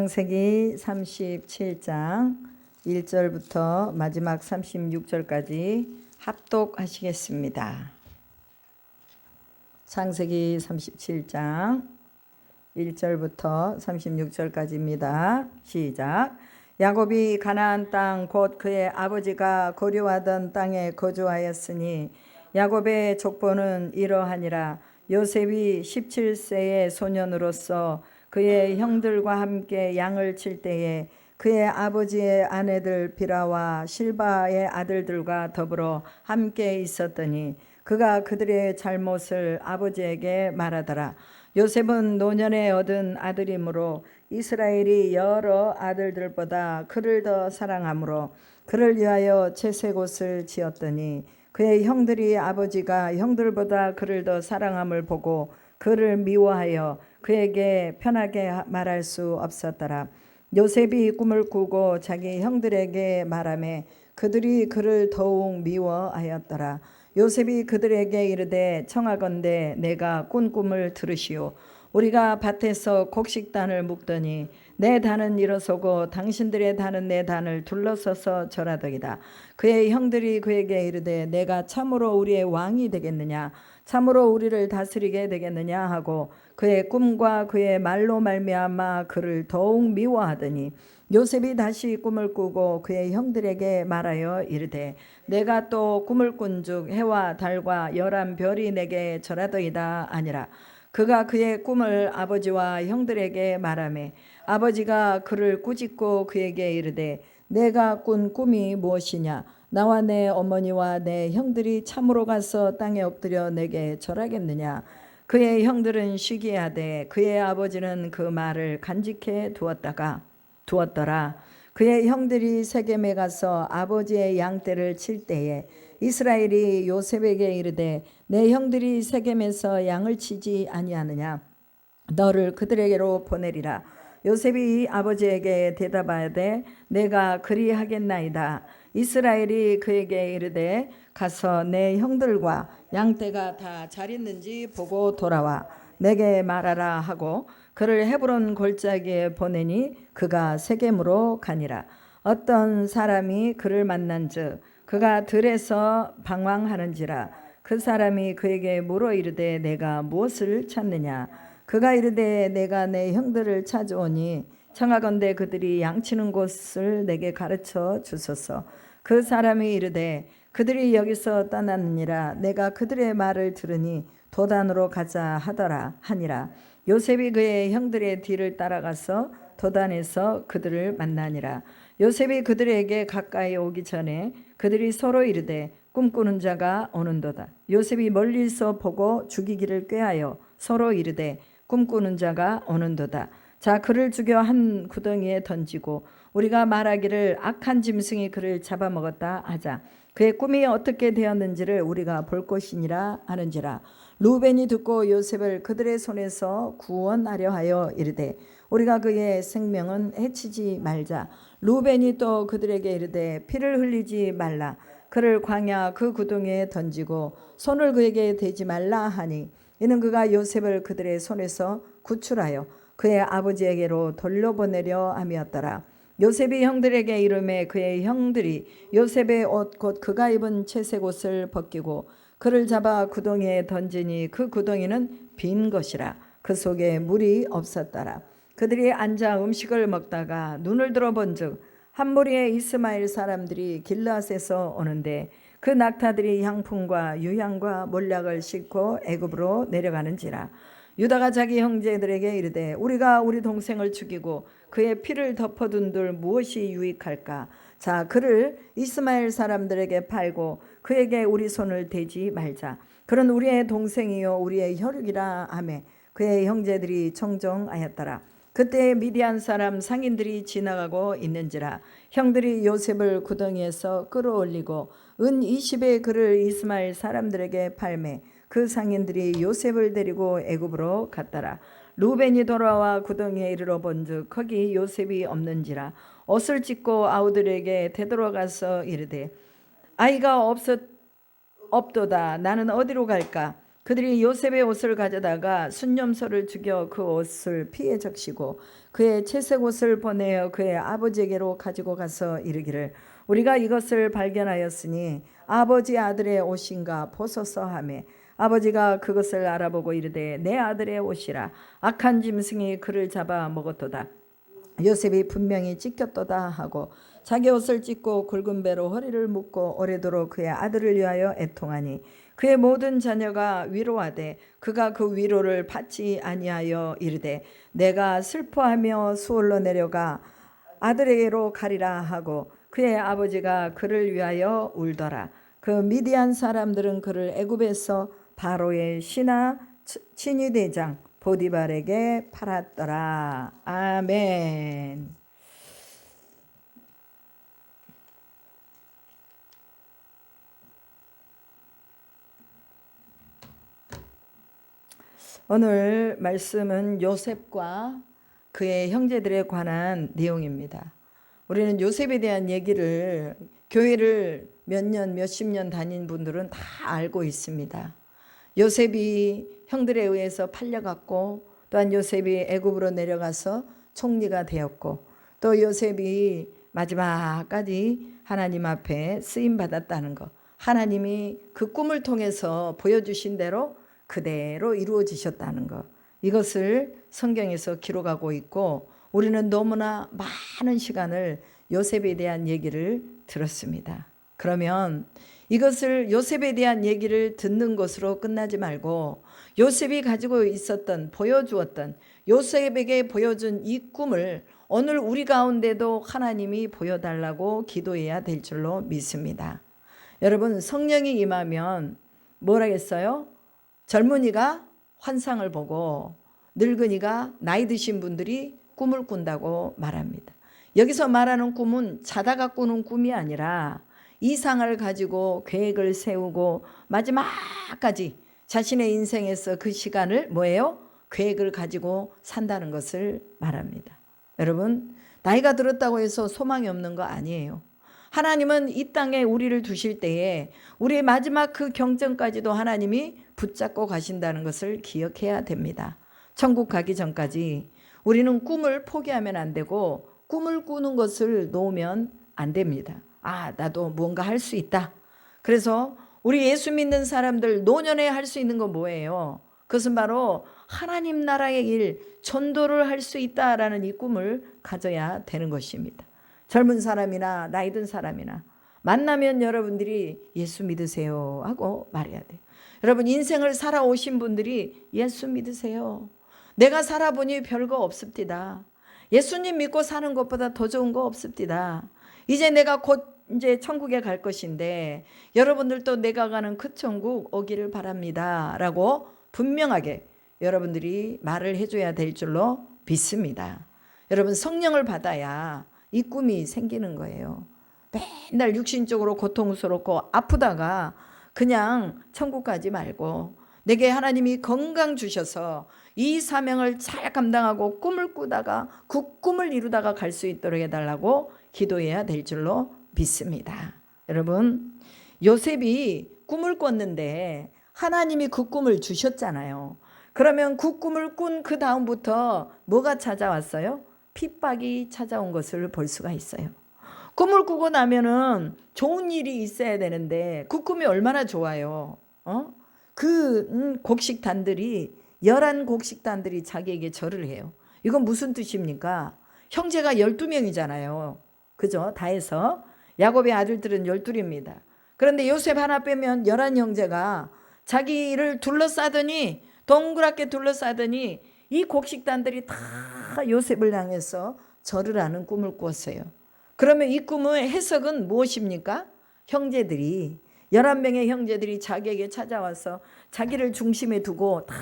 창세기 37장 1절부터 마지막 36절까지 합독하시겠습니다. 창세기 37장 1절부터 36절까지입니다. 시작. 야곱이 가나안 땅 곧 그의 아버지가 거류하던 땅에 거주하였으니 야곱의 족보는 이러하니라. 요셉이 17세의 소년으로서 그의 형들과 함께 양을 칠 때에 그의 아버지의 아내들 비라와 실바의 아들들과 더불어 함께 있었더니 그가 그들의 잘못을 아버지에게 말하더라. 요셉은 노년에 얻은 아들이므로 이스라엘이 여러 아들들보다 그를 더 사랑하므로 그를 위하여 채색옷을 지었더니 그의 형들이 아버지가 형들보다 그를 더 사랑함을 보고 그를 미워하여 그에게 편하게 말할 수 없었더라. 요셉이 꿈을 꾸고 자기 형들에게 말하매 그들이 그를 더욱 미워하였더라. 요셉이 그들에게 이르되 청하건대 내가 꾼 꿈을 들으시오. 우리가 밭에서 곡식단을 묶더니 내 단은 일어서고 당신들의 단은 내 단을 둘러서서 절하더이다. 그의 형들이 그에게 이르되 내가 참으로 우리의 왕이 되겠느냐, 참으로 우리를 다스리게 되겠느냐 하고 그의 꿈과 그의 말로 말미암아 그를 더욱 미워하더니 요셉이 다시 꿈을 꾸고 그의 형들에게 말하여 이르되 내가 또 꿈을 꾼즉 해와 달과 열한 별이 내게 절하더이다 아니라. 그가 그의 꿈을 아버지와 형들에게 말하매 아버지가 그를 꾸짖고 그에게 이르되 내가 꾼 꿈이 무엇이냐, 나와 내 어머니와 내 형들이 참으로 가서 땅에 엎드려 내게 절하겠느냐. 그의 형들은 시기하되 그의 아버지는 그 말을 간직해 두었더라. 그의 형들이 세겜에 가서 아버지의 양떼를 칠 때에 이스라엘이 요셉에게 이르되 내 형들이 세겜에서 양을 치지 아니하느냐, 너를 그들에게로 보내리라. 요셉이 아버지에게 대답하되 내가 그리하겠나이다. 이스라엘이 그에게 이르되 가서 내 형들과 양떼가 다 잘 있는지 보고 돌아와 내게 말하라 하고 그를 헤브론 골짜기에 보내니 그가 세겜으로 가니라. 어떤 사람이 그를 만난즉 그가 들에서 방황하는지라. 그 사람이 그에게 물어 이르되 내가 무엇을 찾느냐. 그가 이르되 내가 내 형들을 찾아오니 청하건대 그들이 양치는 곳을 내게 가르쳐 주소서. 그 사람이 이르되 그들이 여기서 떠났느니라. 내가 그들의 말을 들으니 도단으로 가자 하니라. 요셉이 그의 형들의 뒤를 따라가서 도단에서 그들을 만나니라. 요셉이 그들에게 가까이 오기 전에 그들이 서로 이르되 꿈꾸는 자가 오는도다. 요셉이 멀리서 보고 죽이기를 꾀하여 서로 이르되 꿈꾸는 자가 오는도다. 자, 그를 죽여 한 구덩이에 던지고 우리가 말하기를 악한 짐승이 그를 잡아먹었다 하자. 그의 꿈이 어떻게 되었는지를 우리가 볼 것이니라 하는지라. 루벤이 듣고 요셉을 그들의 손에서 구원하려 하여 이르되 우리가 그의 생명은 해치지 말자. 루벤이 또 그들에게 이르되 피를 흘리지 말라. 그를 광야 그 구덩이에 던지고 손을 그에게 대지 말라 하니 이는 그가 요셉을 그들의 손에서 구출하여 그의 아버지에게로 돌려보내려 함이었더라. 요셉이 형들에게 이르매 그의 형들이 요셉의 옷 곧 그가 입은 채색 옷을 벗기고 그를 잡아 구덩이에 던지니 그 구덩이는 빈 것이라. 그 속에 물이 없었더라. 그들이 앉아 음식을 먹다가 눈을 들어본즉 한 무리의 이스마엘 사람들이 길르앗에서 오는데 그 낙타들이 향품과 유향과 몰약을 싣고 애굽으로 내려가는지라. 유다가 자기 형제들에게 이르되 우리가 우리 동생을 죽이고 그의 피를 덮어둔들 무엇이 유익할까. 자, 그를 이스마엘 사람들에게 팔고 그에게 우리 손을 대지 말자. 그는 우리의 동생이요 우리의 혈육이라 하매 그의 형제들이 청정하였더라. 그때 미디안 사람 상인들이 지나가고 있는지라. 형들이 요셉을 구덩이에서 끌어올리고 은 20의 그를 이스마엘 사람들에게 팔매 그 상인들이 요셉을 데리고 애굽으로 갔더라. 루벤이 돌아와 구덩이에 이르러 본즉 거기 요셉이 없는지라. 옷을 찢고 아우들에게 되돌아가서 이르되 아이가 없도다. 나는 어디로 갈까. 그들이 요셉의 옷을 가져다가 순념소를 죽여 그 옷을 피에 적시고 그의 채색 옷을 보내어 그의 아버지에게로 가지고 가서 이르기를 우리가 이것을 발견하였으니 아버지 아들의 옷인가 보소서 하매 아버지가 그것을 알아보고 이르되 내 아들의 옷이라 악한 짐승이 그를 잡아 먹었도다. 요셉이 분명히 찢겼도다 하고 자기 옷을 찢고 굵은 배로 허리를 묶고 오래도록 그의 아들을 위하여 애통하니 그의 모든 자녀가 위로하되 그가 그 위로를 받지 아니하여 이르되 내가 슬퍼하며 수월로 내려가 아들에게로 가리라 하고 그의 아버지가 그를 위하여 울더라. 그 미디안 사람들은 그를 애굽에서 바로의 신하 친위대장 보디발에게 팔았더라. 아멘. 오늘 말씀은 요셉과 그의 형제들에 관한 내용입니다. 우리는 요셉에 대한 얘기를 교회를 몇 년, 몇십 년 다닌 분들은 다 알고 있습니다. 요셉이 형들에 의해서 팔려갔고 또한 요셉이 애굽으로 내려가서 총리가 되었고 또 요셉이 마지막까지 하나님 앞에 쓰임 받았다는 것, 하나님이 그 꿈을 통해서 보여주신 대로 그대로 이루어지셨다는 것, 이것을 성경에서 기록하고 있고 우리는 너무나 많은 시간을 요셉에 대한 얘기를 들었습니다. 그러면 이것을 요셉에 대한 얘기를 듣는 것으로 끝나지 말고 요셉이 가지고 있었던 보여주었던 요셉에게 보여준 이 꿈을 오늘 우리 가운데도 하나님이 보여달라고 기도해야 될 줄로 믿습니다. 여러분 성령이 임하면 뭐라겠어요? 젊은이가 환상을 보고 늙은이가 나이 드신 분들이 꿈을 꾼다고 말합니다. 여기서 말하는 꿈은 자다가 꾸는 꿈이 아니라 이상을 가지고 계획을 세우고 마지막까지 자신의 인생에서 그 시간을 뭐예요? 계획을 가지고 산다는 것을 말합니다. 여러분 나이가 들었다고 해서 소망이 없는 거 아니에요. 하나님은 이 땅에 우리를 두실 때에 우리의 마지막 그 경전까지도 하나님이 붙잡고 가신다는 것을 기억해야 됩니다. 천국 가기 전까지 우리는 꿈을 포기하면 안 되고 꿈을 꾸는 것을 놓으면 안 됩니다. 나도 뭔가 할 수 있다. 그래서 우리 예수 믿는 사람들 노년에 할 수 있는 건 뭐예요? 그것은 바로 하나님 나라의 일, 전도를 할 수 있다라는 이 꿈을 가져야 되는 것입니다. 젊은 사람이나 나이 든 사람이나 만나면 여러분들이 예수 믿으세요 하고 말해야 돼요. 여러분 인생을 살아오신 분들이 예수 믿으세요. 내가 살아보니 별거 없습니다. 예수님 믿고 사는 것보다 더 좋은 거 없습니다. 이제 내가 곧 이제 천국에 갈 것인데 여러분들도 내가 가는 그 천국 오기를 바랍니다 라고 분명하게 여러분들이 말을 해줘야 될 줄로 믿습니다. 여러분 성령을 받아야 이 꿈이 생기는 거예요. 맨날 육신적으로 고통스럽고 아프다가 그냥 천국 가지 말고 내게 하나님이 건강 주셔서 이 사명을 잘 감당하고 꿈을 꾸다가 그 꿈을 이루다가 갈 수 있도록 해달라고 기도해야 될 줄로 믿습니다. 여러분 요셉이 꿈을 꿨는데 하나님이 그 꿈을 주셨잖아요. 그러면 그 꿈을 꾼 그 다음부터 뭐가 찾아왔어요? 핍박이 찾아온 것을 볼 수가 있어요. 꿈을 꾸고 나면은 좋은 일이 있어야 되는데 그 꿈이 얼마나 좋아요. 그 곡식단들이 11곡식단들이 자기에게 절을 해요. 이건 무슨 뜻입니까? 형제가 12명이잖아요. 그죠? 다 해서 야곱의 아들들은 12입니다. 그런데 요셉 하나 빼면 11형제가 자기를 둘러싸더니 동그랗게 둘러싸더니 이 곡식단들이 다 요셉을 향해서 절을 하는 꿈을 꿨어요. 그러면 이 꿈의 해석은 무엇입니까? 형제들이 11명의 형제들이 자기에게 찾아와서 자기를 중심에 두고 다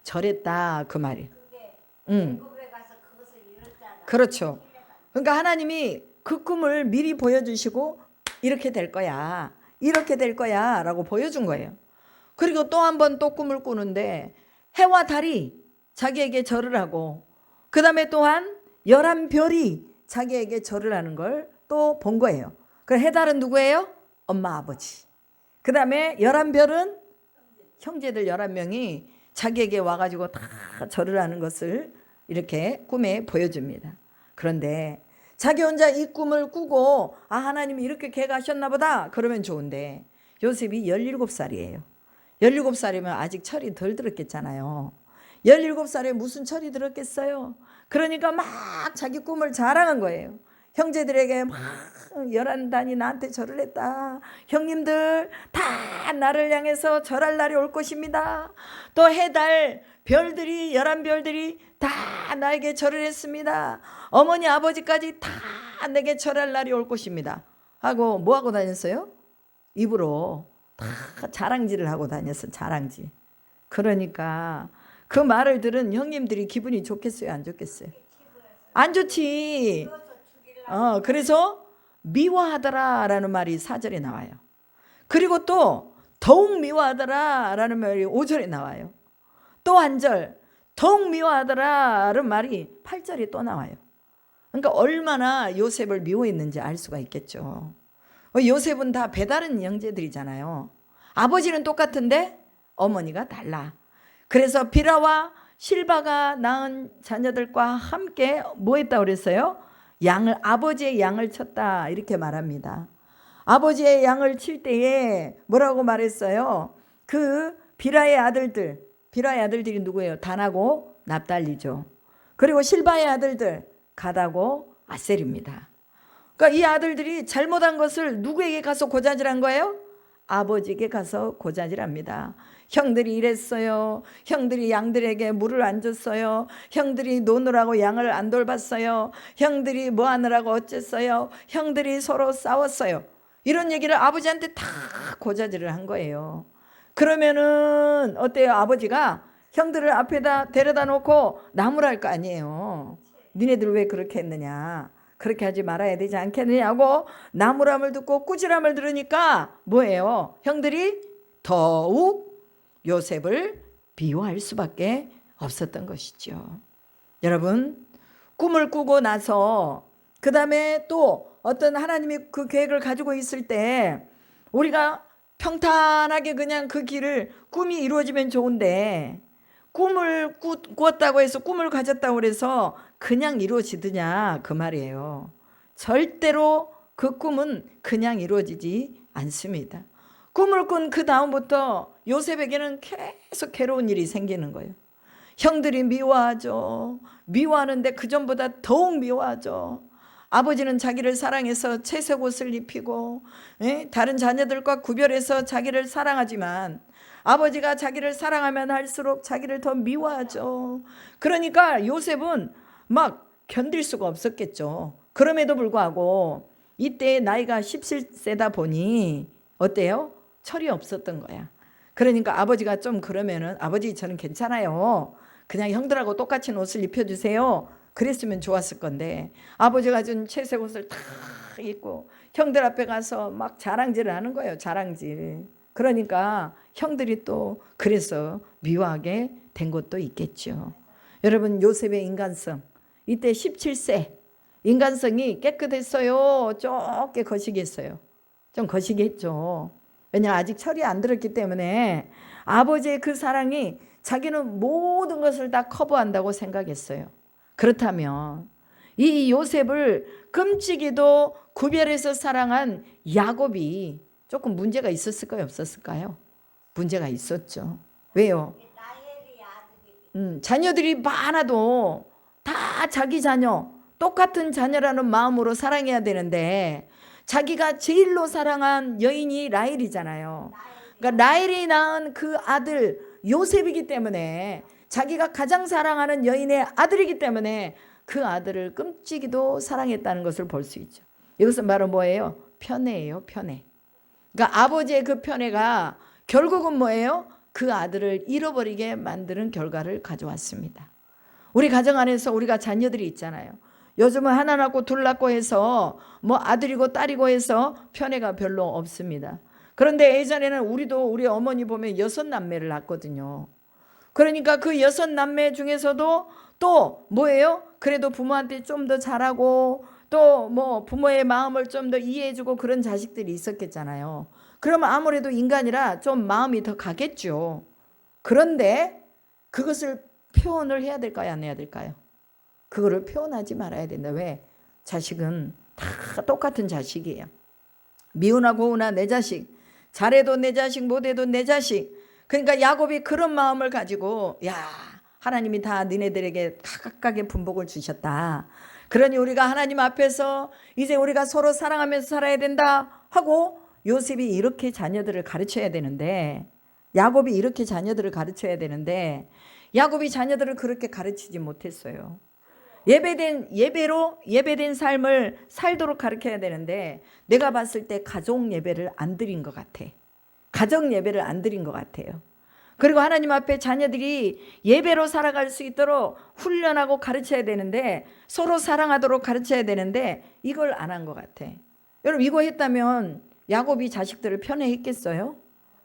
절했다 그 말이에요. 그렇죠. 그러니까 하나님이 그 꿈을 미리 보여주시고 이렇게 될 거야. 이렇게 될 거야 라고 보여준 거예요. 그리고 또 한 번 또 꿈을 꾸는데 해와 달이 자기에게 절을 하고 그 다음에 또한 11별이 자기에게 절을 하는 걸 또 본 거예요. 그 해달은 누구예요? 엄마 아버지. 그 다음에 11별은 형제들 11명이 자기에게 와가지고 다 절을 하는 것을 이렇게 꿈에 보여줍니다. 그런데 자기 혼자 이 꿈을 꾸고 하나님이 이렇게 계획하셨나 보다 그러면 좋은데, 요셉이 17살이에요. 17살이면 아직 철이 덜 들었겠잖아요. 17살에 무슨 철이 들었겠어요. 그러니까 막 자기 꿈을 자랑한 거예요. 형제들에게 막 11단이 나한테 절을 했다. 형님들 다 나를 향해서 절할 날이 올 것입니다. 또 해달 별들이 11별들이 다 나에게 절을 했습니다. 어머니 아버지까지 다 내게 절할 날이 올 것입니다 하고 뭐 하고 다녔어요? 입으로 다 자랑질을 하고 다녔어. 자랑질. 그러니까 그 말을 들은 형님들이 기분이 좋겠어요, 안 좋겠어요? 안 좋지. 그래서 미워하더라 라는 말이 4절에 나와요. 그리고 또 더욱 미워하더라 라는 말이 5절에 나와요. 또 한 절 더욱 미워하더라 라는 말이 8절에 또 나와요. 그러니까 얼마나 요셉을 미워했는지 알 수가 있겠죠. 요셉은 다 배다른 형제들이잖아요. 아버지는 똑같은데 어머니가 달라. 그래서 비라와 실바가 낳은 자녀들과 함께 뭐 했다고 그랬어요? 아버지의 양을 쳤다 이렇게 말합니다. 아버지의 양을 칠 때에 뭐라고 말했어요? 그 비라의 아들들이 누구예요? 단하고 납달리죠. 그리고 실바의 아들들 갓하고 아셀입니다. 그러니까 이 아들들이 잘못한 것을 누구에게 가서 고자질한 거예요? 아버지에게 가서 고자질합니다. 형들이 이랬어요. 형들이 양들에게 물을 안 줬어요. 형들이 노느라고 양을 안 돌봤어요. 형들이 뭐 하느라고 어쨌어요. 형들이 서로 싸웠어요. 이런 얘기를 아버지한테 다 고자질을 한 거예요. 그러면은 어때요? 아버지가 형들을 앞에다 데려다 놓고 나무랄 거 아니에요. 니네들 왜 그렇게 했느냐, 그렇게 하지 말아야 되지 않겠느냐고 나무람을 듣고 꾸지람을 들으니까 뭐예요? 형들이 더욱 요셉을 미워할 수밖에 없었던 것이죠. 여러분, 꿈을 꾸고 나서 그 다음에 또 어떤 하나님이 그 계획을 가지고 있을 때 우리가 평탄하게 그냥 그 길을 꿈이 이루어지면 좋은데, 꿈을 꾸었다고 해서 꿈을 가졌다고 해서 그냥 이루어지느냐 그 말이에요. 절대로 그 꿈은 그냥 이루어지지 않습니다. 꿈을 꾼 그 다음부터 요셉에게는 계속 괴로운 일이 생기는 거예요. 형들이 미워하죠. 미워하는데 그전보다 더욱 미워하죠. 아버지는 자기를 사랑해서 채색 옷을 입히고 다른 자녀들과 구별해서 자기를 사랑하지만 아버지가 자기를 사랑하면 할수록 자기를 더 미워하죠. 그러니까 요셉은 막 견딜 수가 없었겠죠. 그럼에도 불구하고 이때 나이가 17세다 보니 어때요? 철이 없었던 거야. 그러니까 아버지가 좀 그러면은 아버지 저는 괜찮아요. 그냥 형들하고 똑같이 옷을 입혀주세요. 그랬으면 좋았을 건데 아버지가 준 채색 옷을 다 입고 형들 앞에 가서 막 자랑질을 하는 거예요. 자랑질. 그러니까 형들이 또 그래서 미워하게 된 것도 있겠죠. 여러분, 요셉의 인간성, 이때 17세 인간성이 깨끗했어요? 좁게 거시기했어요? 좀 거시기했죠. 왜냐, 아직 철이 안 들었기 때문에 아버지의 그 사랑이 자기는 모든 것을 다 커버한다고 생각했어요. 그렇다면 이 요셉을 끔찍이도 구별해서 사랑한 야곱이 조금 문제가 있었을까요? 없었을까요? 문제가 있었죠. 왜요? 자녀들이 많아도 다 자기 자녀, 똑같은 자녀라는 마음으로 사랑해야 되는데 자기가 제일로 사랑한 여인이 라헬이잖아요. 그러니까 라헬이 낳은 그 아들 요셉이기 때문에, 자기가 가장 사랑하는 여인의 아들이기 때문에 그 아들을 끔찍이도 사랑했다는 것을 볼 수 있죠. 이것은 바로 뭐예요? 편애예요, 편애. 그러니까 아버지의 그 편애가 결국은 뭐예요? 그 아들을 잃어버리게 만드는 결과를 가져왔습니다. 우리 가정 안에서 우리가 자녀들이 있잖아요. 요즘은 하나 낳고 둘 낳고 해서 뭐 아들이고 딸이고 해서 편애가 별로 없습니다. 그런데 예전에는 우리 어머니 보면 6남매를 낳거든요. 그러니까 그 6남매 중에서도 또 뭐예요? 그래도 부모한테 좀 더 잘하고 또 뭐 부모의 마음을 좀 더 이해해주고 그런 자식들이 있었겠잖아요. 그러면 아무래도 인간이라 좀 마음이 더 가겠죠. 그런데 그것을 표현을 해야 될까요? 안 해야 될까요? 그거를 표현하지 말아야 된다. 왜? 자식은 다 똑같은 자식이에요. 미우나 고우나 내 자식, 잘해도 내 자식, 못해도 내 자식. 그러니까 야곱이 그런 마음을 가지고 야, 하나님이 다 너네들에게 각각의 분복을 주셨다. 그러니 우리가 하나님 앞에서 이제 우리가 서로 사랑하면서 살아야 된다 하고 요셉이 이렇게 자녀들을 가르쳐야 되는데, 야곱이 이렇게 자녀들을 가르쳐야 되는데 야곱이 자녀들을 그렇게 가르치지 못했어요. 예배된 삶을 살도록 가르쳐야 되는데 내가 봤을 때 가족 예배를 안 드린 것 같아. 가정 예배를 안 드린 것 같아요. 그리고 하나님 앞에 자녀들이 예배로 살아갈 수 있도록 훈련하고 가르쳐야 되는데, 서로 사랑하도록 가르쳐야 되는데 이걸 안 한 것 같아. 여러분, 이거 했다면 야곱이 자식들을 편애했겠어요?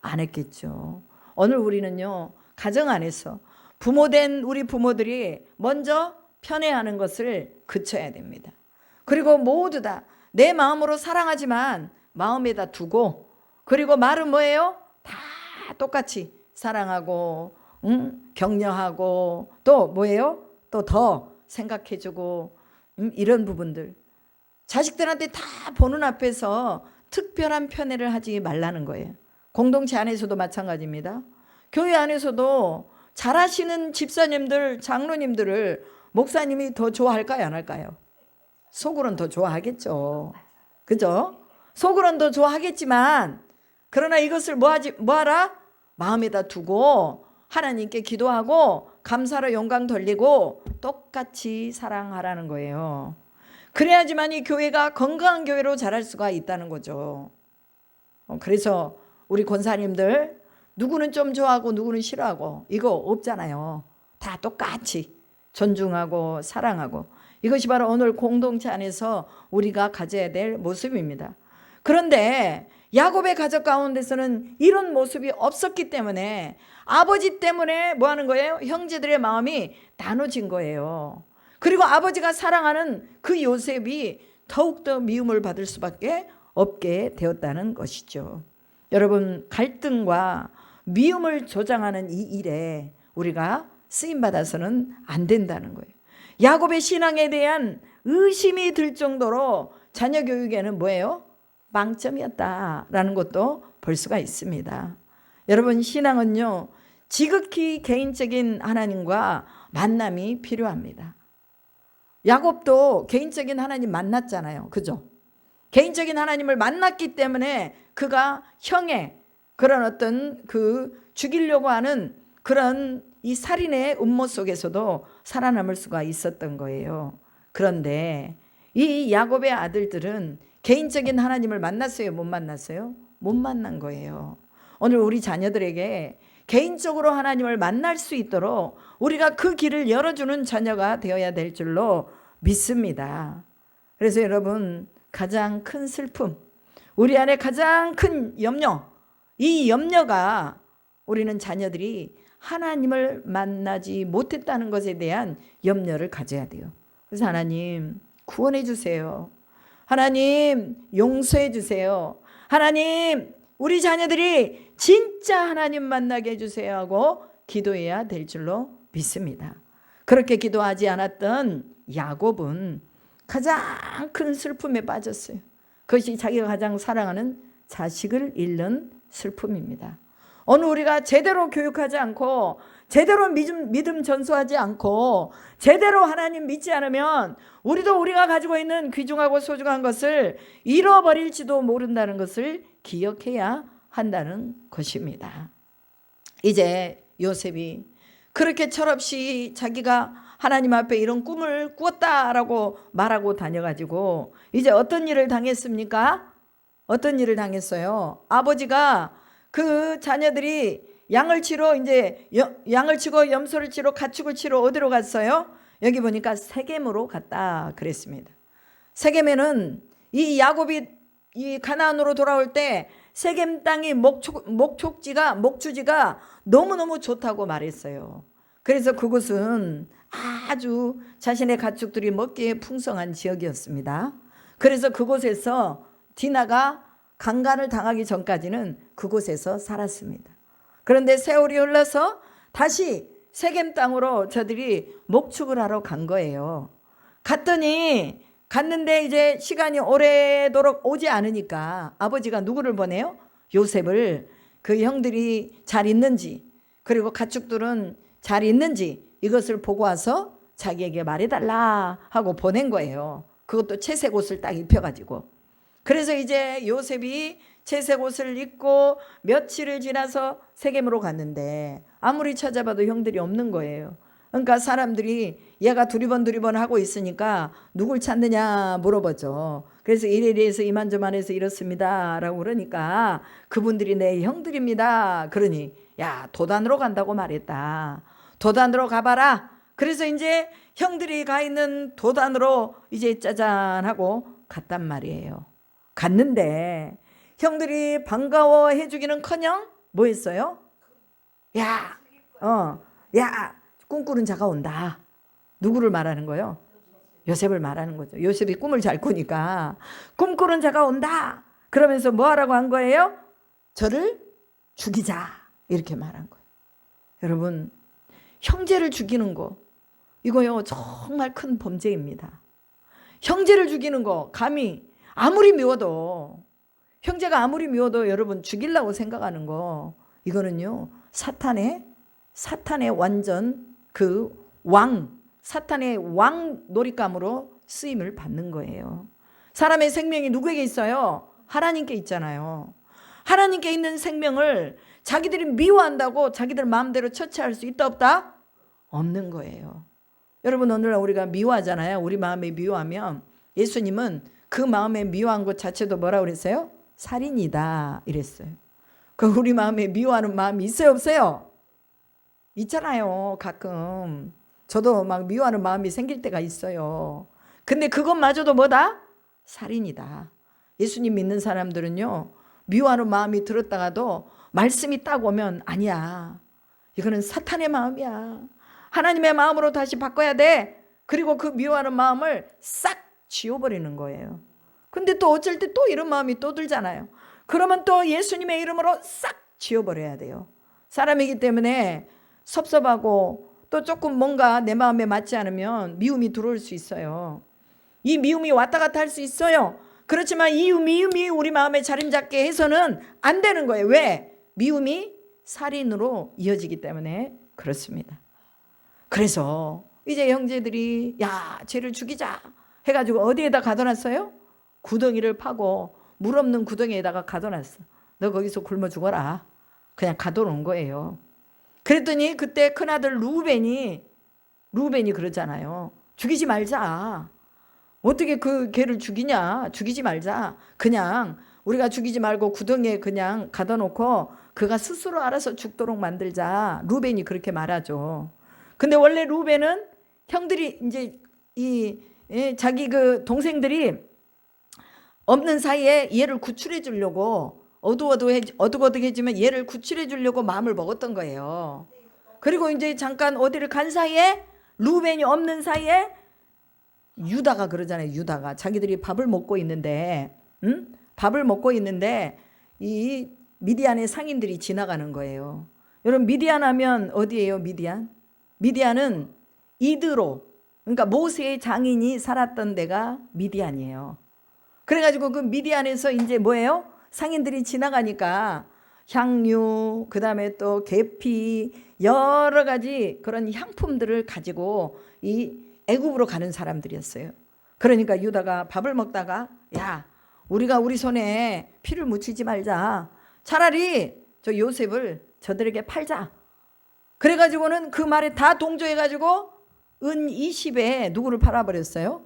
안 했겠죠. 오늘 우리는요, 가정 안에서 부모된 우리 부모들이 먼저 편애하는 것을 그쳐야 됩니다. 그리고 모두 다 내 마음으로 사랑하지만 마음에다 두고, 그리고 말은 뭐예요? 다 똑같이 사랑하고 격려하고 또 뭐예요? 또 더 생각해주고 이런 부분들. 자식들한테 다 보는 앞에서 특별한 편애를 하지 말라는 거예요. 공동체 안에서도 마찬가지입니다. 교회 안에서도 잘하시는 집사님들, 장로님들을 목사님이 더 좋아할까요? 안 할까요? 속으로는 더 좋아하겠죠. 그죠? 속으로는 더 좋아하겠지만, 그러나 이것을 뭐하라? 마음에다 두고 하나님께 기도하고 감사로 영광 돌리고 똑같이 사랑하라는 거예요. 그래야지만 이 교회가 건강한 교회로 자랄 수가 있다는 거죠. 그래서 우리 권사님들 누구는 좀 좋아하고 누구는 싫어하고 이거 없잖아요. 다 똑같이 존중하고 사랑하고, 이것이 바로 오늘 공동체 안에서 우리가 가져야 될 모습입니다. 그런데 야곱의 가족 가운데서는 이런 모습이 없었기 때문에 아버지 때문에 뭐 하는 거예요? 형제들의 마음이 나눠진 거예요. 그리고 아버지가 사랑하는 그 요셉이 더욱더 미움을 받을 수밖에 없게 되었다는 것이죠. 여러분, 갈등과 미움을 조장하는 이 일에 우리가 쓰임받아서는 안 된다는 거예요. 야곱의 신앙에 대한 의심이 들 정도로 자녀 교육에는 뭐예요? 망점이었다라는 것도 볼 수가 있습니다. 여러분, 신앙은요, 지극히 개인적인 하나님과 만남이 필요합니다. 야곱도 개인적인 하나님 만났잖아요. 그죠? 개인적인 하나님을 만났기 때문에 그가 형의 그런 어떤 죽이려고 하는 그런 이 살인의 음모 속에서도 살아남을 수가 있었던 거예요. 그런데 이 야곱의 아들들은 개인적인 하나님을 만났어요? 못 만났어요? 못 만난 거예요. 오늘 우리 자녀들에게 개인적으로 하나님을 만날 수 있도록 우리가 그 길을 열어주는 자녀가 되어야 될 줄로 믿습니다. 그래서 여러분, 가장 큰 슬픔, 우리 안에 가장 큰 염려, 이 염려가 우리는 자녀들이 하나님을 만나지 못했다는 것에 대한 염려를 가져야 돼요. 그래서 하나님 구원해 주세요. 하나님 용서해 주세요. 하나님 우리 자녀들이 진짜 하나님 만나게 해주세요 하고 기도해야 될 줄로 믿습니다. 그렇게 기도하지 않았던 야곱은 가장 큰 슬픔에 빠졌어요. 그것이 자기가 가장 사랑하는 자식을 잃는 슬픔입니다. 오늘 우리가 제대로 교육하지 않고 제대로 믿음 전수하지 않고 제대로 하나님 믿지 않으면 우리도 우리가 가지고 있는 귀중하고 소중한 것을 잃어버릴지도 모른다는 것을 기억해야 한다는 것입니다. 이제 요셉이 그렇게 철없이 자기가 하나님 앞에 이런 꿈을 꾸었다라고 말하고 다녀가지고 이제 어떤 일을 당했습니까? 어떤 일을 당했어요? 아버지가 그 자녀들이 양을 치러 이제 양을 치고 염소를 치러 가축을 치러 어디로 갔어요? 여기 보니까 세겜으로 갔다 그랬습니다. 세겜에는 이 야곱이 이 가나안으로 돌아올 때 세겜 땅이 목축지가 너무너무 좋다고 말했어요. 그래서 그곳은 아주 자신의 가축들이 먹기에 풍성한 지역이었습니다. 그래서 그곳에서 디나가 강간을 당하기 전까지는 그곳에서 살았습니다. 그런데 세월이 흘러서 다시 세겜 땅으로 저들이 목축을 하러 간 거예요. 갔는데 이제 시간이 오래도록 오지 않으니까 아버지가 누구를 보내요? 요셉을, 그 형들이 잘 있는지, 그리고 가축들은 잘 있는지 이것을 보고 와서 자기에게 말해달라 하고 보낸 거예요. 그것도 채색 옷을 딱 입혀가지고. 그래서 이제 요셉이 채색 옷을 입고 며칠을 지나서 세겜으로 갔는데 아무리 찾아봐도 형들이 없는 거예요. 그러니까 사람들이 얘가 두리번 하고 있으니까 누굴 찾느냐 물어보죠. 그래서 이래서 이만저만해서 이렇습니다 라고 그러니까 그분들이 내 형들입니다. 그러니 야, 도단으로 간다고 말했다. 도단으로 가봐라. 그래서 이제 형들이 가 있는 도단으로 이제 짜잔 하고 갔단 말이에요. 갔는데 형들이 반가워해 주기는커녕 뭐 했어요? 야, 꿈꾸는 자가 온다. 누구를 말하는 거예요? 요셉을 말하는 거죠. 요셉이 꿈을 잘 꾸니까 꿈꾸는 자가 온다. 그러면서 뭐 하라고 한 거예요? 저를 죽이자. 이렇게 말한 거예요. 여러분, 형제를 죽이는 거 이거요 정말 큰 범죄입니다. 형제를 죽이는 거 감히 아무리 미워도, 형제가 아무리 미워도 여러분 죽이려고 생각하는 거 이거는요 사탄의 완전 그 사탄의 왕 놀잇감으로 쓰임을 받는 거예요. 사람의 생명이 누구에게 있어요? 하나님께 있잖아요. 하나님께 있는 생명을 자기들이 미워한다고 자기들 마음대로 처치할 수 있다 없다? 없는 거예요. 여러분, 오늘 우리가 미워하잖아요. 우리 마음에 미워하면 예수님은 그 마음에 미워한 것 자체도 뭐라고 그랬어요? 살인이다 이랬어요. 그 우리 마음에 미워하는 마음이 있어요 없어요? 있잖아요. 가끔 저도 막 미워하는 마음이 생길 때가 있어요. 근데 그것마저도 뭐다? 살인이다. 예수님 믿는 사람들은요 미워하는 마음이 들었다가도 말씀이 딱 오면 아니야, 이거는 사탄의 마음이야, 하나님의 마음으로 다시 바꿔야 돼. 그리고 그 미워하는 마음을 싹 지워버리는 거예요. 근데 또 어쩔 때 또 이런 마음이 또 들잖아요. 그러면 또 예수님의 이름으로 싹 지워버려야 돼요. 사람이기 때문에 섭섭하고 또 조금 뭔가 내 마음에 맞지 않으면 미움이 들어올 수 있어요. 이 미움이 왔다 갔다 할 수 있어요. 그렇지만 이 미움이 우리 마음에 자리 잡게 해서는 안 되는 거예요. 왜? 미움이 살인으로 이어지기 때문에 그렇습니다. 그래서 이제 형제들이 야, 쟤를 죽이자 해가지고 어디에다 가둬놨어요? 구덩이를 파고 물 없는 구덩이에다가 가둬놨어. 너 거기서 굶어 죽어라. 그냥 가둬놓은 거예요. 그랬더니 그때 큰아들 루벤이 그러잖아요. 죽이지 말자. 어떻게 그 걔를 죽이냐? 죽이지 말자. 그냥 우리가 죽이지 말고 구덩이에 그냥 가둬놓고 그가 스스로 알아서 죽도록 만들자. 루벤이 그렇게 말하죠. 근데 원래 루벤은 형들이 이제 자기 그 동생들이 없는 사이에 얘를 구출해 주려고 어둑어둑해지면 얘를 구출해 주려고 마음을 먹었던 거예요. 그리고 이제 잠깐 어디를 간 사이에 루벤이 없는 사이에 유다가 그러잖아요. 유다가 자기들이 밥을 먹고 있는데 이 미디안의 상인들이 지나가는 거예요. 여러분, 미디안 하면 어디예요? 미디안은 이드로, 그러니까 모세의 장인이 살았던 데가 미디안이에요. 그래가지고 그 미디안에서 이제 뭐예요? 상인들이 지나가니까 향유, 그 다음에 또 계피, 여러 가지 그런 향품들을 가지고 이 애굽으로 가는 사람들이었어요. 그러니까 유다가 밥을 먹다가 야, 우리가 우리 손에 피를 묻히지 말자. 차라리 저 요셉을 저들에게 팔자. 그래가지고는 그 말에 다 동조해가지고 은 20에 누구를 팔아버렸어요?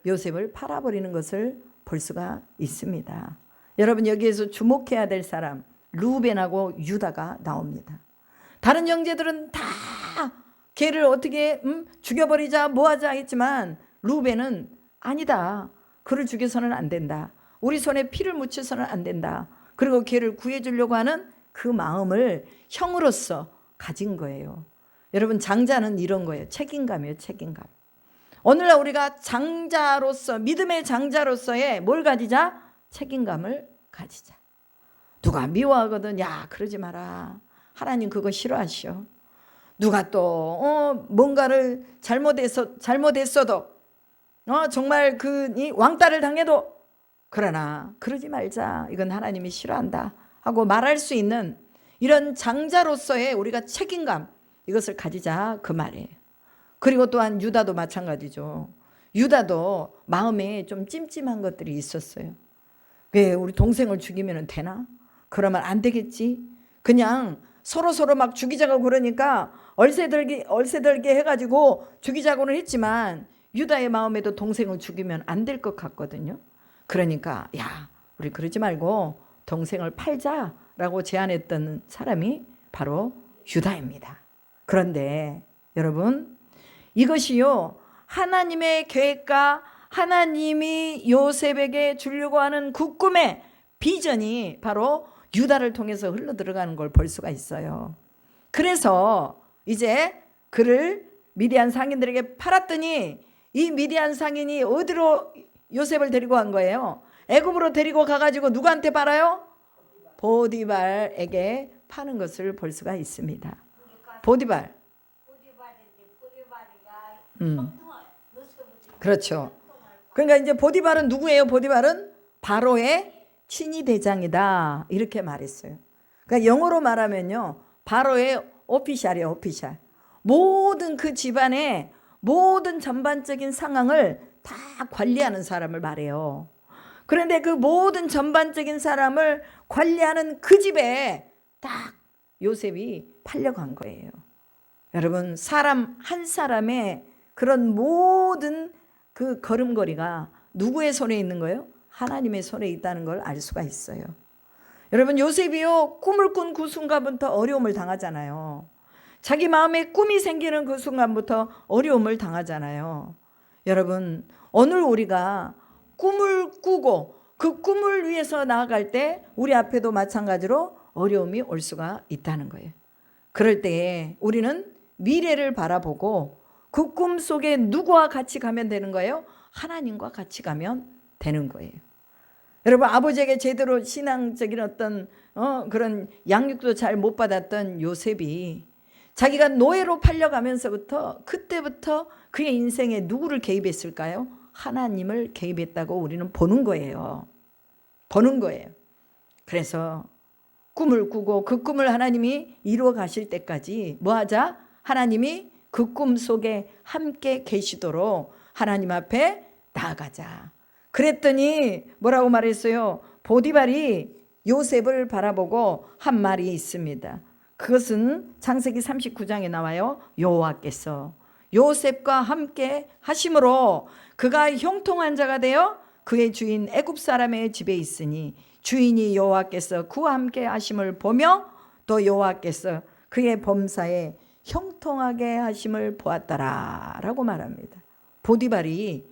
요셉을 팔아버리는 것을 볼 수가 있습니다. 여러분, 여기에서 주목해야 될 사람 루벤하고 유다가 나옵니다. 다른 형제들은 다 걔를 어떻게 죽여버리자 뭐하자 했지만 루벤은 아니다. 그를 죽여서는 안 된다. 우리 손에 피를 묻혀서는 안 된다. 그리고 걔를 구해주려고 하는 그 마음을 형으로서 가진 거예요. 여러분, 장자는 이런 거예요. 책임감이에요. 책임감. 오늘날 우리가 장자로서, 믿음의 장자로서의 뭘 가지자? 책임감을 가지자. 누가 미워하거든 야, 그러지 마라. 하나님 그거 싫어하셔. 누가 또 뭔가를 잘못했어도 정말 이 왕따를 당해도 그러나 그러지 말자. 이건 하나님이 싫어한다 하고 말할 수 있는 이런 장자로서의 우리가 책임감, 이것을 가지자 그 말이에요. 그리고 또한 유다도 마찬가지죠. 유다도 마음에 좀 찜찜한 것들이 있었어요. 왜 우리 동생을 죽이면 되나? 그러면 안 되겠지. 그냥 서로 막 죽이자고 그러니까 얼새들게 해가지고 죽이자고는 했지만 유다의 마음에도 동생을 죽이면 안 될 것 같거든요. 그러니까 야, 우리 그러지 말고 동생을 팔자라고 제안했던 사람이 바로 유다입니다. 그런데 여러분, 이것이요, 하나님의 계획과 하나님이 요셉에게 주려고 하는 그 꿈의 비전이 바로 유다를 통해서 흘러 들어가는 걸 볼 수가 있어요. 그래서 이제 그를 미디안 상인들에게 팔았더니 이 미디안 상인이 어디로 요셉을 데리고 간 거예요? 애굽으로 데리고 가가지고 누구한테 팔아요? 보디발에게 파는 것을 볼 수가 있습니다. 보디발. 그렇죠. 그러니까 이제 보디발은 누구예요? 보디발은 바로의 친위 대장이다, 이렇게 말했어요. 그러니까 영어로 말하면요, 바로의 오피셜이에요. 오피셜. 모든 그 집안의 모든 전반적인 상황을 다 관리하는 사람을 말해요. 그런데 그 모든 전반적인 사람을 관리하는 그 집에 딱 요셉이 팔려간 거예요. 여러분, 사람 한 사람의 그런 모든 그 걸음걸이가 누구의 손에 있는 거예요? 하나님의 손에 있다는 걸 알 수가 있어요. 여러분, 요셉이요, 꿈을 꾼 그 순간부터 어려움을 당하잖아요. 자기 마음에 꿈이 생기는 그 순간부터 어려움을 당하잖아요. 여러분, 오늘 우리가 꿈을 꾸고 그 꿈을 위해서 나아갈 때 우리 앞에도 마찬가지로 어려움이 올 수가 있다는 거예요. 그럴 때에 우리는 미래를 바라보고 그 꿈 속에 누구와 같이 가면 되는 거예요? 하나님과 같이 가면 되는 거예요. 여러분, 아버지에게 제대로 신앙적인 어떤 그런 양육도 잘 못 받았던 요셉이 자기가 노예로 팔려가면서부터 그때부터 그의 인생에 누구를 개입했을까요? 하나님을 개입했다고 우리는 보는 거예요. 보는 거예요. 그래서 꿈을 꾸고 그 꿈을 하나님이 이루어 가실 때까지 뭐 하자? 하나님이 그 꿈 속에 함께 계시도록 하나님 앞에 나아가자. 그랬더니 뭐라고 말했어요? 보디발이 요셉을 바라보고 한 말이 있습니다. 그것은 창세기 39장에 나와요. 여호와께서 요셉과 함께 하심으로 그가 형통한 자가 되어 그의 주인 애굽 사람의 집에 있으니 주인이 여호와께서 그와 함께 하심을 보며 또 여호와께서 그의 범사에 형통하게 하심을 보았더라 라고 말합니다. 보디발이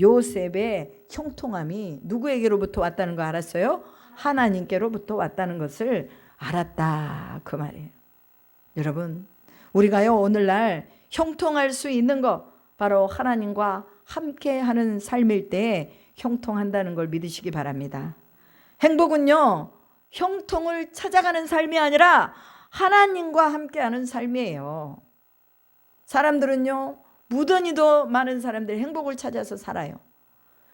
요셉의 형통함이 누구에게로부터 왔다는 거 알았어요? 하나님께로부터 왔다는 것을 알았다, 그 말이에요. 여러분, 우리가요, 오늘날 형통할 수 있는 거 바로 하나님과 함께하는 삶일 때 형통한다는 걸 믿으시기 바랍니다. 행복은요, 형통을 찾아가는 삶이 아니라 하나님과 함께하는 삶이에요. 사람들은요, 무던히도 많은 사람들이 행복을 찾아서 살아요.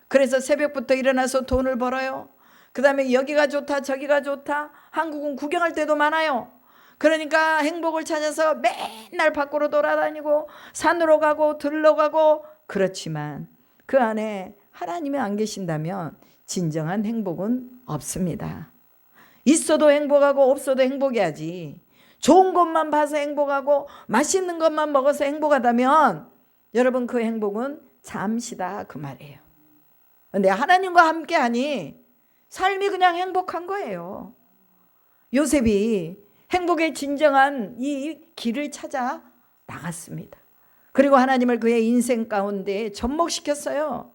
그래서 새벽부터 일어나서 돈을 벌어요. 그 다음에 여기가 좋다 저기가 좋다, 한국은 구경할 때도 많아요. 그러니까 행복을 찾아서 맨날 밖으로 돌아다니고 산으로 가고 들러 가고, 그렇지만 그 안에 하나님이 안 계신다면 진정한 행복은 없습니다. 있어도 행복하고 없어도 행복해야지. 좋은 것만 봐서 행복하고 맛있는 것만 먹어서 행복하다면 여러분, 그 행복은 잠시다, 그 말이에요. 근데 하나님과 함께하니 삶이 그냥 행복한 거예요. 요셉이 행복의 진정한 이 길을 찾아 나갔습니다. 그리고 하나님을 그의 인생 가운데 접목시켰어요.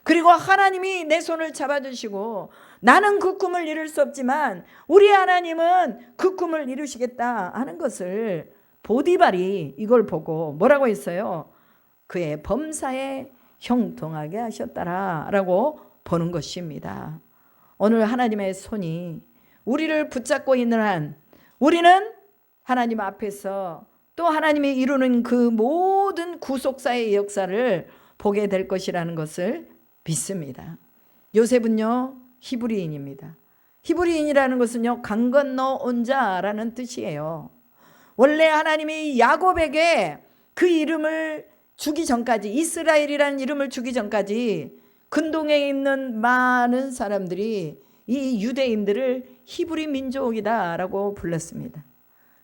그리고 하나님이 내 손을 잡아주시고 나는 그 꿈을 이룰 수 없지만 우리 하나님은 그 꿈을 이루시겠다 하는 것을 보디발이 이걸 보고 뭐라고 했어요? 그의 범사에 형통하게 하셨더라 라고 보는 것입니다. 오늘 하나님의 손이 우리를 붙잡고 있는 한 우리는 하나님 앞에서 또 하나님이 이루는 그 모든 구속사의 역사를 보게 될 것이라는 것을 믿습니다. 요셉은요, 히브리인입니다. 히브리인이라는 것은요, 강 건너 온 자라는 뜻이에요. 원래 하나님이 야곱에게 그 이름을 주기 전까지, 이스라엘이라는 이름을 주기 전까지 근동에 있는 많은 사람들이 이 유대인들을 히브리 민족이다라고 불렀습니다.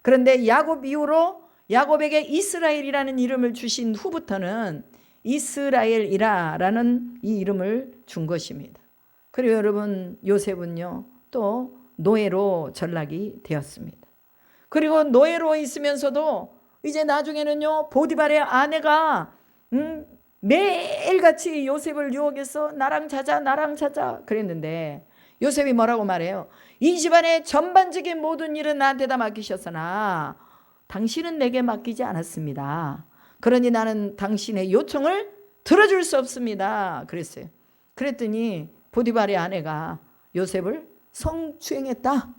그런데 야곱 이후로 야곱에게 이스라엘이라는 이름을 주신 후부터는 이스라엘이라는 이 이름을 준 것입니다. 그리고 여러분, 요셉은요, 또 노예로 전락이 되었습니다. 그리고 노예로 있으면서도 이제 나중에는요, 보디발의 아내가 매일같이 요셉을 유혹해서 나랑 자자 그랬는데, 요셉이 뭐라고 말해요? 이 집안의 전반적인 모든 일은 나한테 다 맡기셨으나 당신은 내게 맡기지 않았습니다. 그러니 나는 당신의 요청을 들어줄 수 없습니다. 그랬어요. 그랬더니 보디발의 아내가 요셉을 성추행했다.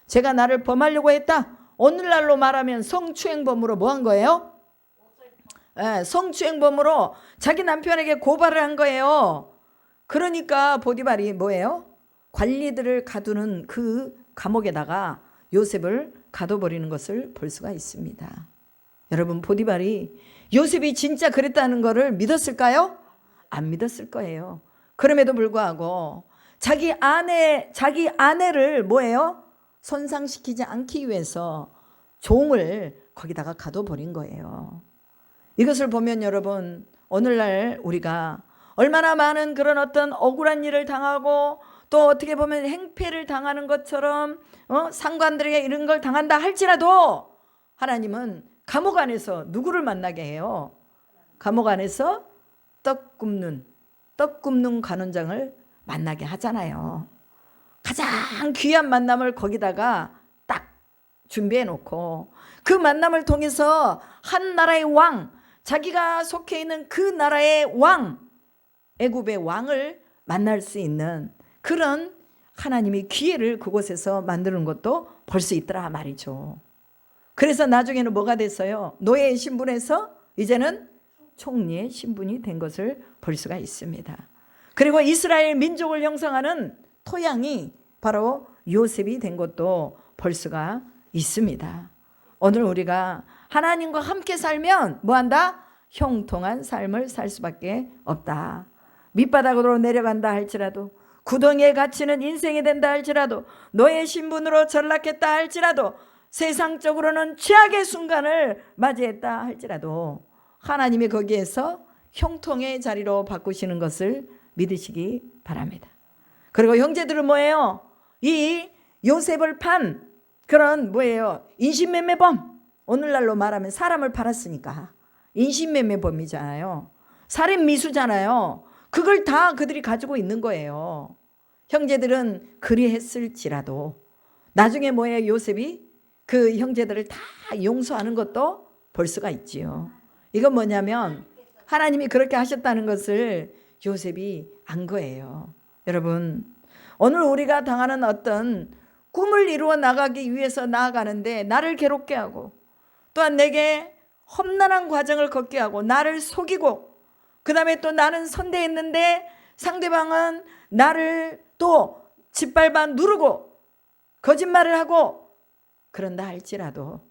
제가 나를 범하려고 했다. 오늘날로 말하면 성추행범으로 뭐 한 거예요? 성추행범으로 자기 남편에게 고발을 한 거예요. 그러니까 보디발이 뭐예요? 관리들을 가두는 그 감옥에다가 요셉을 가둬버리는 것을 볼 수가 있습니다. 여러분, 보디발이 요셉이 진짜 그랬다는 것을 믿었을까요? 안 믿었을 거예요. 그럼에도 불구하고 자기 아내를 뭐예요? 손상시키지 않기 위해서 종을 거기다가 가둬버린 거예요. 이것을 보면 여러분, 오늘날 우리가 얼마나 많은 그런 어떤 억울한 일을 당하고 또 어떻게 보면 행패를 당하는 것처럼 상관들에게 이런 걸 당한다 할지라도 하나님은 감옥 안에서 누구를 만나게 해요? 감옥 안에서 떡 굽는 관원장을 만나게 하잖아요. 가장 귀한 만남을 거기다가 딱 준비해 놓고 그 만남을 통해서 한 나라의 왕, 자기가 속해 있는 그 나라의 왕, 애굽의 왕을 만날 수 있는 그런 하나님이 기회를 그곳에서 만드는 것도 볼 수 있더라 말이죠. 그래서 나중에는 뭐가 됐어요? 노예의 신분에서 이제는 총리의 신분이 된 것을 볼 수가 있습니다. 그리고 이스라엘 민족을 형성하는 토양이 바로 요셉이 된 것도 볼 수가 있습니다. 오늘 우리가 하나님과 함께 살면 뭐한다? 형통한 삶을 살 수밖에 없다. 밑바닥으로 내려간다 할지라도, 구덩이에 갇히는 인생이 된다 할지라도, 노예 신분으로 전락했다 할지라도, 세상적으로는 최악의 순간을 맞이했다 할지라도 하나님이 거기에서 형통의 자리로 바꾸시는 것을 믿으시기 바랍니다. 그리고 형제들은 뭐예요? 이 요셉을 판 그런 뭐예요? 인신매매범. 오늘날로 말하면 사람을 팔았으니까 인신매매범이잖아요. 살인미수잖아요. 그걸 다 그들이 가지고 있는 거예요. 형제들은 그리했을지라도 나중에 뭐예요? 요셉이 그 형제들을 다 용서하는 것도 볼 수가 있지요. 이건 뭐냐면 하나님이 그렇게 하셨다는 것을 요셉이 안 거예요. 여러분, 오늘 우리가 당하는 어떤 꿈을 이루어 나가기 위해서 나아가는데 나를 괴롭게 하고 또한 내게 험난한 과정을 걷게 하고 나를 속이고 그 다음에 또 나는 선대했는데 상대방은 나를 또 짓밟아 누르고 거짓말을 하고 그런다 할지라도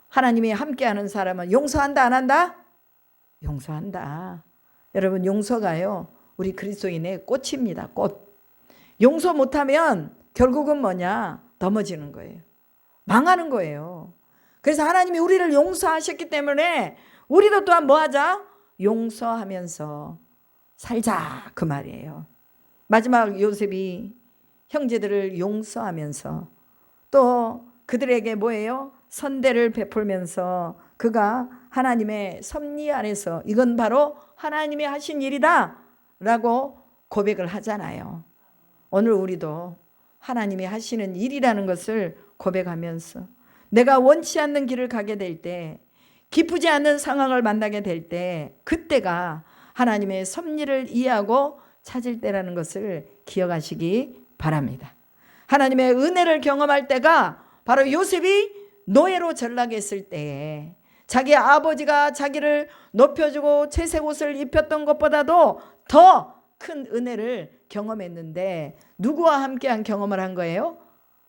하나님이 함께하는 사람은 용서한다 안 한다? 용서한다. 여러분, 용서가요 우리 그리스도인의 꽃입니다. 꽃. 용서 못하면 결국은 뭐냐? 넘어지는 거예요. 망하는 거예요. 그래서 하나님이 우리를 용서하셨기 때문에 우리도 또한 뭐하자? 용서하면서 살자 그 말이에요. 마지막 요셉이 형제들을 용서하면서 또 그들에게 뭐예요? 선대를 베풀면서 그가 하나님의 섭리 안에서 이건 바로 하나님이 하신 일이다 라고 고백을 하잖아요. 오늘 우리도 하나님이 하시는 일이라는 것을 고백하면서 내가 원치 않는 길을 가게 될 때, 기쁘지 않는 상황을 만나게 될 때, 그때가 하나님의 섭리를 이해하고 찾을 때라는 것을 기억하시기 바랍니다. 하나님의 은혜를 경험할 때가 바로 요셉이 노예로 전락했을 때에 자기 아버지가 자기를 높여주고 채색 옷을 입혔던 것보다도 더 큰 은혜를 경험했는데 누구와 함께한 경험을 한 거예요?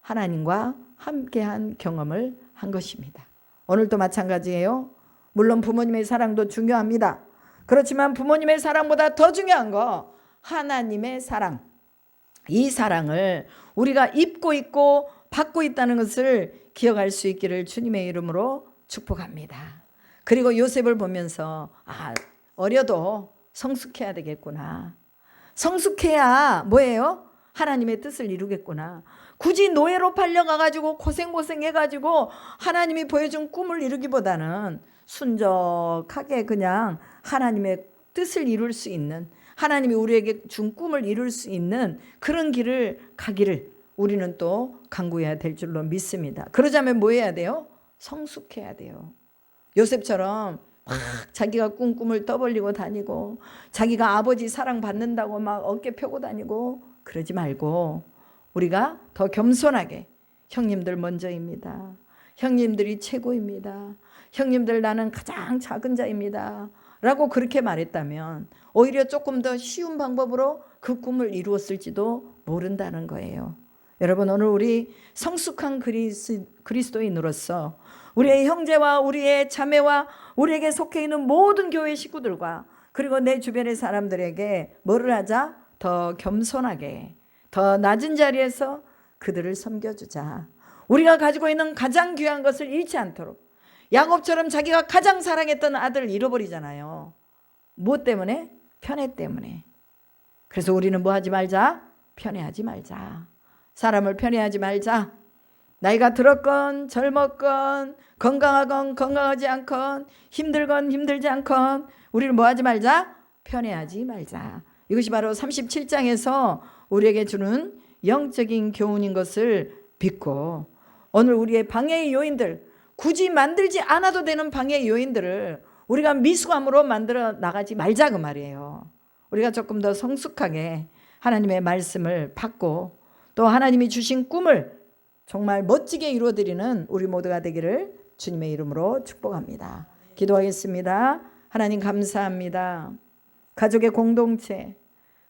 하나님과 함께한 경험을 한 것입니다. 오늘도 마찬가지예요. 물론 부모님의 사랑도 중요합니다. 그렇지만 부모님의 사랑보다 더 중요한 거 하나님의 사랑. 이 사랑을 우리가 입고 있고 받고 있다는 것을 기억할 수 있기를 주님의 이름으로 축복합니다. 그리고 요셉을 보면서 어려도 성숙해야 되겠구나. 성숙해야 뭐예요? 하나님의 뜻을 이루겠구나. 굳이 노예로 팔려가가지고 고생해가지고 하나님이 보여준 꿈을 이루기보다는 순적하게 그냥 하나님의 뜻을 이룰 수 있는, 하나님이 우리에게 준 꿈을 이룰 수 있는 그런 길을 가기를 우리는 또 간구해야 될 줄로 믿습니다. 그러자면 뭐 해야 돼요? 성숙해야 돼요. 요셉처럼 막 자기가 꾼 꿈을 떠벌리고 다니고 자기가 아버지 사랑 받는다고 막 어깨 펴고 다니고 그러지 말고 우리가 더 겸손하게 형님들 먼저입니다. 형님들이 최고입니다. 형님들 나는 가장 작은 자입니다. 라고 그렇게 말했다면 오히려 조금 더 쉬운 방법으로 그 꿈을 이루었을지도 모른다는 거예요. 여러분 오늘 우리 성숙한 그리스도인으로서 우리의 형제와 우리의 자매와 우리에게 속해 있는 모든 교회 식구들과 그리고 내 주변의 사람들에게 뭐를 하자? 더 겸손하게 더 낮은 자리에서 그들을 섬겨주자. 우리가 가지고 있는 가장 귀한 것을 잃지 않도록. 야곱처럼 자기가 가장 사랑했던 아들을 잃어버리잖아요. 무엇 때문에? 편애 때문에. 그래서 우리는 뭐 하지 말자? 편애하지 말자. 사람을 편애하지 말자. 나이가 들었건 젊었건 건강하건 건강하지 않건 힘들건 힘들지 않건 우리는 뭐 하지 말자? 편애하지 말자. 이것이 바로 37장에서 우리에게 주는 영적인 교훈인 것을 믿고 오늘 우리의 방해의 요인들, 굳이 만들지 않아도 되는 방해의 요인들을 우리가 미숙함으로 만들어 나가지 말자 그 말이에요. 우리가 조금 더 성숙하게 하나님의 말씀을 받고 또 하나님이 주신 꿈을 정말 멋지게 이루어드리는 우리 모두가 되기를 주님의 이름으로 축복합니다. 기도하겠습니다. 하나님 감사합니다. 가족의 공동체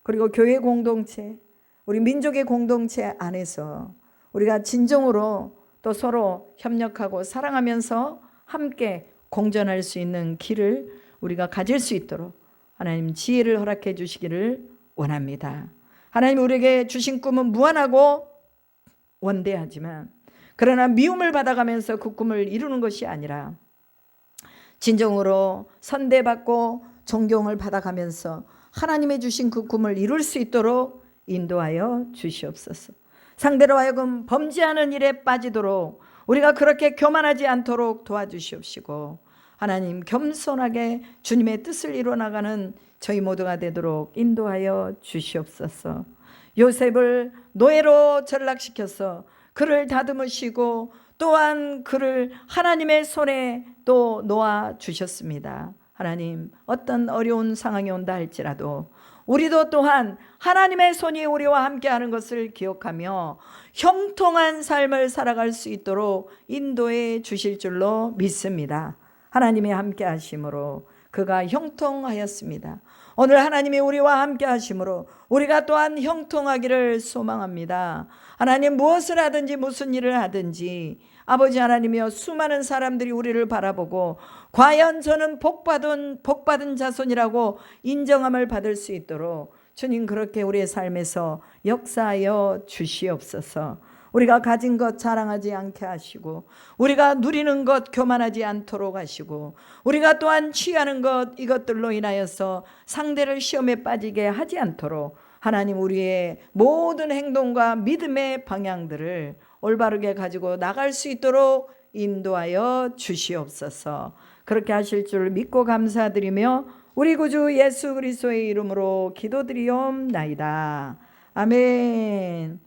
그리고 교회 공동체 우리 민족의 공동체 안에서 우리가 진정으로 또 서로 협력하고 사랑하면서 함께 공존할 수 있는 길을 우리가 가질 수 있도록 하나님 지혜를 허락해 주시기를 원합니다. 하나님 우리에게 주신 꿈은 무한하고 원대하지만 그러나 미움을 받아가면서 그 꿈을 이루는 것이 아니라 진정으로 선대받고 존경을 받아가면서 하나님의 주신 그 꿈을 이룰 수 있도록 인도하여 주시옵소서. 상대로 하여금 범죄하는 일에 빠지도록 우리가 그렇게 교만하지 않도록 도와주시옵시고 하나님 겸손하게 주님의 뜻을 이루어나가는 저희 모두가 되도록 인도하여 주시옵소서. 요셉을 노예로 전락시켜서 그를 다듬으시고 또한 그를 하나님의 손에 또 놓아 주셨습니다. 하나님 어떤 어려운 상황이 온다 할지라도 우리도 또한 하나님의 손이 우리와 함께하는 것을 기억하며 형통한 삶을 살아갈 수 있도록 인도해 주실 줄로 믿습니다. 하나님의 함께하심으로 그가 형통하였습니다. 오늘 하나님이 우리와 함께하심으로 우리가 또한 형통하기를 소망합니다. 하나님 무엇을 하든지 무슨 일을 하든지 아버지 하나님이여 수많은 사람들이 우리를 바라보고 과연 저는 복받은 자손이라고 인정함을 받을 수 있도록 주님 그렇게 우리의 삶에서 역사하여 주시옵소서. 우리가 가진 것 자랑하지 않게 하시고 우리가 누리는 것 교만하지 않도록 하시고 우리가 또한 취하는 것 이것들로 인하여서 상대를 시험에 빠지게 하지 않도록 하나님 우리의 모든 행동과 믿음의 방향들을 올바르게 가지고 나갈 수 있도록 인도하여 주시옵소서. 그렇게 하실 줄 믿고 감사드리며 우리 구주 예수 그리스도의 이름으로 기도드리옵나이다. 아멘.